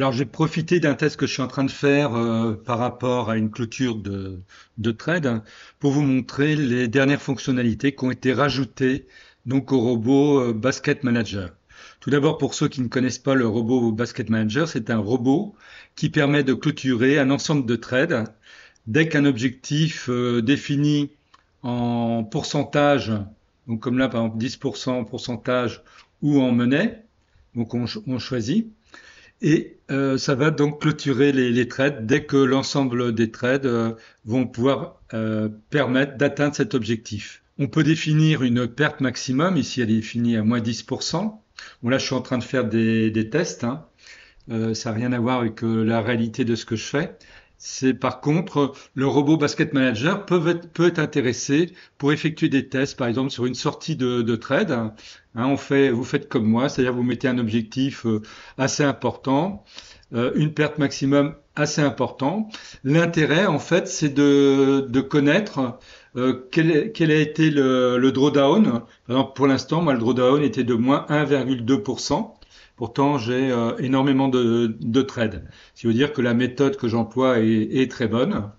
Alors, j'ai profité d'un test que je suis en train de faire par rapport à une clôture de trade, hein, pour vous montrer les dernières fonctionnalités qui ont été rajoutées donc au robot Basket Manager. Tout d'abord, pour ceux qui ne connaissent pas le robot Basket Manager, c'est un robot qui permet de clôturer un ensemble de trades dès qu'un objectif défini en pourcentage, donc comme là par exemple 10% en pourcentage ou en monnaie, donc on choisit. Et ça va donc clôturer les trades dès que l'ensemble des trades vont pouvoir permettre d'atteindre cet objectif. On peut définir une perte maximum, ici elle est définie à moins 10%. Bon là je suis en train de faire des tests, hein. Ça n'a rien à voir avec la réalité de ce que je fais. C'est par contre, le robot Basket Manager peut être intéressé pour effectuer des tests, par exemple sur une sortie de trade. Hein, vous faites comme moi, c'est-à-dire vous mettez un objectif assez important, une perte maximum assez important. L'intérêt, en fait, c'est de connaître quel a été le drawdown. Par exemple, pour l'instant, moi, le drawdown était de moins 1,2%. Pourtant, j'ai énormément de trades. Ce qui veut dire que la méthode que j'emploie est très bonne.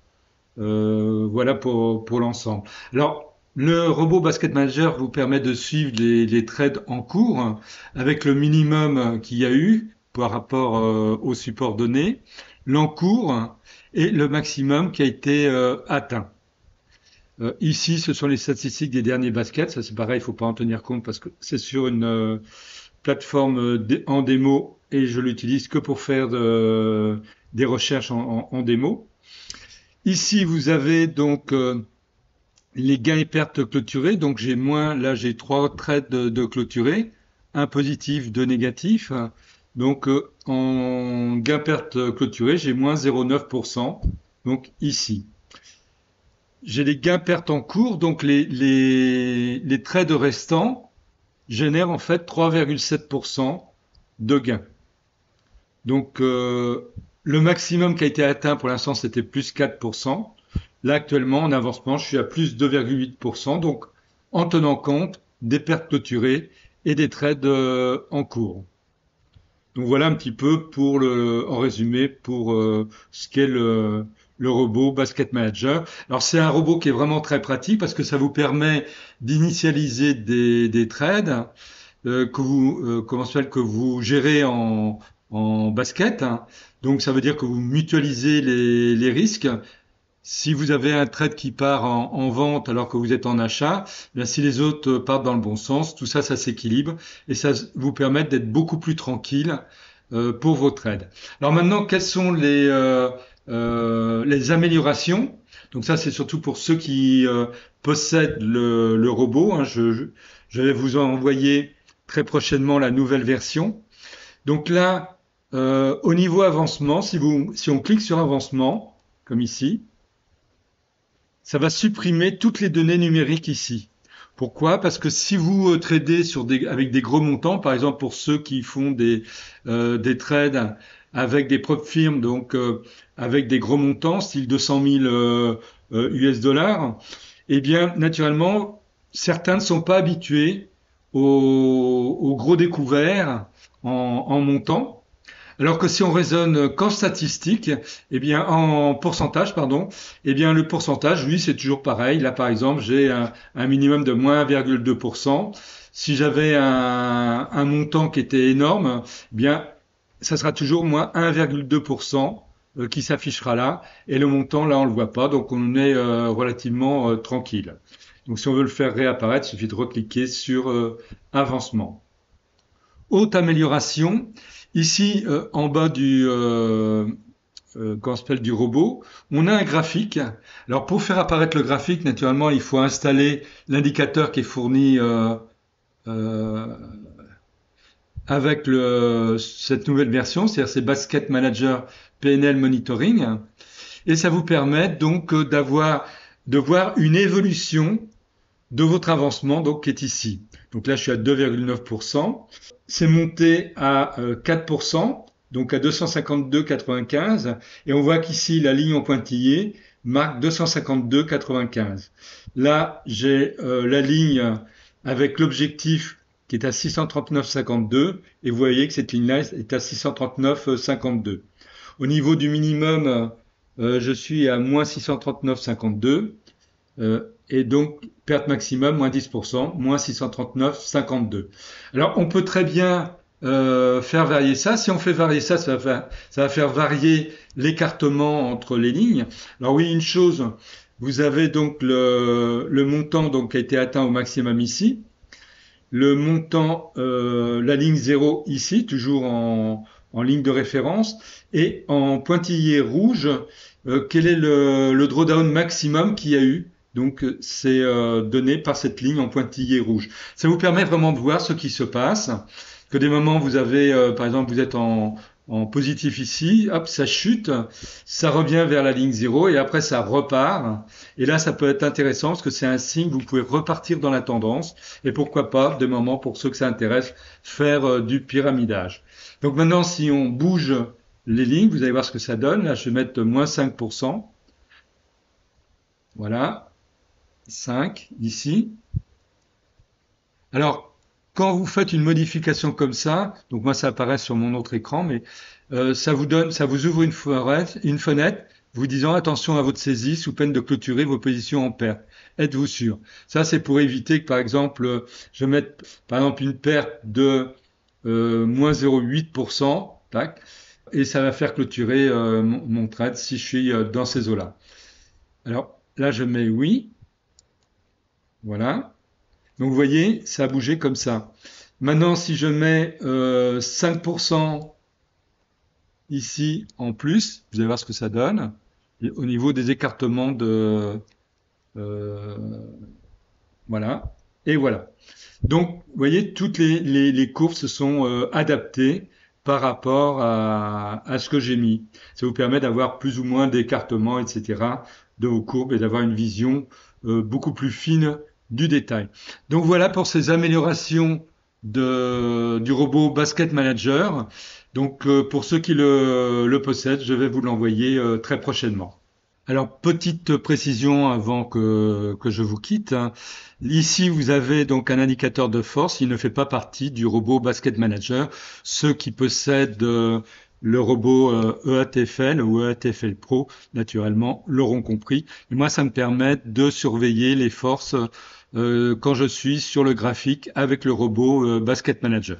Voilà pour l'ensemble. Alors, le robot Basket Manager vous permet de suivre les trades en cours avec le minimum qu'il y a eu par rapport au support donné, l'encours et le maximum qui a été atteint. Ici, ce sont les statistiques des derniers baskets. Ça, c'est pareil, il ne faut pas en tenir compte parce que c'est sur une plateforme en démo et je l'utilise que pour faire des recherches en démo. Ici, vous avez donc les gains et pertes clôturés. Donc j'ai moins, là j'ai trois trades de clôturés, un positif, deux négatifs. Donc en gain-perte clôturé, j'ai moins 0,9%. Donc ici. J'ai les gains-pertes en cours, donc les trades restants génèrent en fait 3,7% de gains. Donc le maximum qui a été atteint pour l'instant c'était plus 4%. Là actuellement en avancement je suis à plus 2,8%. Donc en tenant compte des pertes clôturées et des trades en cours. Donc voilà un petit peu en résumé pour ce qu'est le robot Basket Manager. Alors c'est un robot qui est vraiment très pratique parce que ça vous permet d'initialiser des trades que vous gérez en basket, hein. Donc ça veut dire que vous mutualisez les risques. Si vous avez un trade qui part en vente alors que vous êtes en achat, bien si les autres partent dans le bon sens, tout ça, ça s'équilibre et ça vous permet d'être beaucoup plus tranquille pour vos trades. Alors maintenant, quelles sont les améliorations? Donc ça, c'est surtout pour ceux qui possèdent le robot, hein. Je vais vous envoyer très prochainement la nouvelle version. Donc là, au niveau avancement, si on clique sur avancement, comme ici, ça va supprimer toutes les données numériques ici. Pourquoi? Parce que si vous tradez avec des gros montants, par exemple pour ceux qui font des trades avec des propres firmes, donc avec des gros montants, style 200 000 US dollars, eh bien naturellement, certains ne sont pas habitués aux gros découverts en montant. Alors que si on raisonne qu'en statistique, eh bien en pourcentage, pardon, eh bien le pourcentage, lui, c'est toujours pareil. Là, par exemple, j'ai un minimum de moins 1,2%. Si j'avais un montant qui était énorme, eh bien ça sera toujours moins 1,2% qui s'affichera là. Et le montant, là, on le voit pas, donc on est relativement tranquille. Donc si on veut le faire réapparaître, il suffit de recliquer sur avancement. Haute amélioration, ici en bas comment s'appelle, du robot, on a un graphique. Alors pour faire apparaître le graphique, naturellement, il faut installer l'indicateur qui est fourni euh, avec cette nouvelle version, c'est-à-dire c'est Basket Manager PNL Monitoring, et ça vous permet donc de voir une évolution de votre avancement, donc qui est ici. Donc là, je suis à 2,9%. C'est monté à 4%, donc à 252,95. Et on voit qu'ici, la ligne en pointillé marque 252,95. Là, j'ai la ligne avec l'objectif qui est à 639,52 et vous voyez que cette ligne-là est à 639,52. Au niveau du minimum, je suis à moins 639,52 et donc perte maximum moins 10%, moins 639,52. Alors on peut très bien faire varier ça. Si on fait varier ça, ça va faire varier l'écartement entre les lignes. Alors oui, une chose, vous avez donc le montant donc, qui a été atteint au maximum ici, le montant, la ligne 0 ici, toujours en ligne de référence, et en pointillé rouge, quel est le drawdown maximum qu'il y a eu. Donc c'est donné par cette ligne en pointillé rouge. Ça vous permet vraiment de voir ce qui se passe. Que des moments vous avez, par exemple, vous êtes en positif ici, hop, ça chute, ça revient vers la ligne 0 et après ça repart. Et là, ça peut être intéressant parce que c'est un signe, vous pouvez repartir dans la tendance et pourquoi pas, des moments pour ceux que ça intéresse, faire du pyramidage. Donc maintenant, si on bouge les lignes, vous allez voir ce que ça donne. Là, je vais mettre moins 5%. Voilà, 5 ici. Alors, quand vous faites une modification comme ça, donc moi ça apparaît sur mon autre écran, mais ça vous ouvre une fenêtre vous disant attention à votre saisie sous peine de clôturer vos positions en perte. Êtes-vous sûr? Ça c'est pour éviter que par exemple je mette par exemple une perte de moins 0,8%, tac, et ça va faire clôturer mon trade si je suis dans ces eaux-là. Alors là je mets oui, voilà. Donc vous voyez, ça a bougé comme ça. Maintenant, si je mets 5% ici en plus, vous allez voir ce que ça donne. Et au niveau des écartements de... euh, voilà. Et voilà. Donc, vous voyez, toutes les courbes se sont adaptées par rapport à ce que j'ai mis. Ça vous permet d'avoir plus ou moins d'écartements, etc., de vos courbes et d'avoir une vision beaucoup plus fine du détail. Donc voilà pour ces améliorations du robot Basket Manager. Donc pour ceux qui le possèdent, je vais vous l'envoyer très prochainement. Alors, petite précision avant que je vous quitte, hein. Ici, vous avez donc un indicateur de force. Il ne fait pas partie du robot Basket Manager. Ceux qui possèdent le robot EATFL ou EATFL Pro, naturellement, l'auront compris. Et moi, ça me permet de surveiller les forces quand je suis sur le graphique avec le robot Basket Manager.